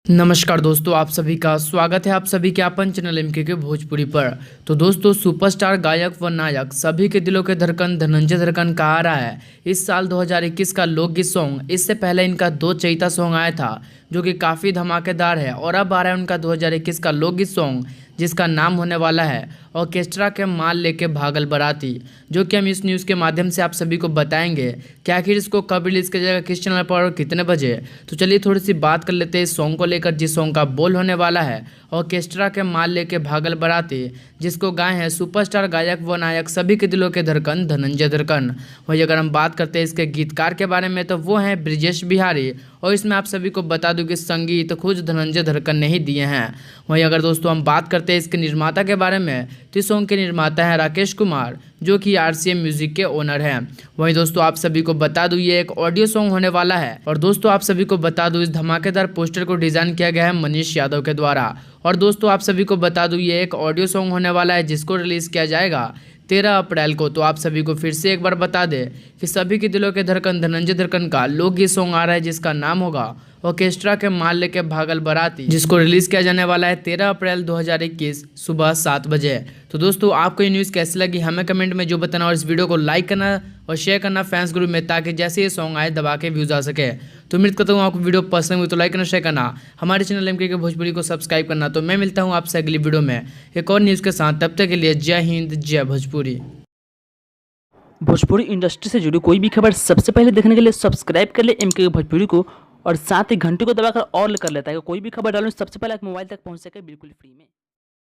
नमस्कार दोस्तों, आप सभी का स्वागत है आप सभी के अपन चैनल एमके के भोजपुरी पर। तो दोस्तों, सुपरस्टार गायक व नायक सभी के दिलों के धड़कन धनंजय धड़कन का आ रहा है इस साल 2021 का लोकगीत सॉन्ग। इससे पहले इनका 2 चैता सॉन्ग आया था जो कि काफ़ी धमाकेदार है, और अब आ रहा है उनका 2021 का लोकगीत सॉन्ग जिसका नाम होने वाला है ऑर्केस्ट्रा के माल लेके भागल बराती, जो कि हम इस न्यूज़ के माध्यम से आप सभी को बताएंगे कि आखिर इसको कब रिलीज़ किया जाएगा, किस चैनल पर और कितने बजे। तो चलिए थोड़ी सी बात कर लेते हैं इस सॉन्ग को लेकर, जिस सॉन्ग का बोल होने वाला है ऑर्केस्ट्रा के माल लेके भागल बराती, जिसको गाए हैं सुपरस्टार गायक व नायक सभी के दिलों के धड़कन धनंजय धड़कन। वही अगर हम बात करते हैं इसके गीतकार के बारे में तो वो हैं ब्रिजेश बिहारी, और इसमें आप सभी को बता दूं कि संगीत खुद धनंजय धड़कन ने ही दिए हैं। वहीं अगर दोस्तों हम बात करते हैं इसके निर्माता के बारे में तो इस सॉन्ग के निर्माता हैं राकेश कुमार, जो कि आरसीएम म्यूजिक के ओनर हैं। वहीं दोस्तों आप सभी को बता दूं ये एक ऑडियो सॉन्ग होने वाला है, और दोस्तों आप सभी को बता दूं इस धमाकेदार पोस्टर को डिजाइन किया गया है मनीष यादव के द्वारा। और दोस्तों आप सभी को बता दूं ये एक ऑडियो सॉन्ग होने वाला है जिसको रिलीज़ किया जाएगा 13 अप्रैल को। तो आप सभी को फिर से एक बार बता दें कि सभी के दिलों के धड़कन धनंजय धड़कन का लोकगीत सॉन्ग आ रहा है जिसका नाम होगा ऑर्केस्ट्रा के माल लेके भागल बराती, जिसको रिलीज किया जाने वाला है 13 अप्रैल 2021 सुबह 7 बजे। तो दोस्तों आपको ये न्यूज़ कैसी लगी हमें कमेंट में जो बताना, और इस वीडियो को लाइक करना और शेयर करना फैंस ग्रुप में, ताकि जैसे ये सॉन्ग आए दबा के व्यूज आ सके। तो उम्मीद करता हूँ आपको वीडियो पसंद हुई तो लाइक करना, शेयर करना, हमारे चैनल एमके के भोजपुरी को सब्सक्राइब करना। तो मैं मिलता हूँ आपसे अगली वीडियो में एक और न्यूज़ के साथ, तब तक के लिए जय हिंद जय भोजपुरी। भोजपुरी इंडस्ट्री से जुड़ी कोई भी खबर सबसे पहले देखने के लिए सब्सक्राइब कर ले एमके भोजपुरी को, और साथ ही घंटे को दबाकर ऑल कर लेता है कि कोई भी खबर डालूं सबसे पहले आप मोबाइल तक पहुंच सके बिल्कुल फ्री में।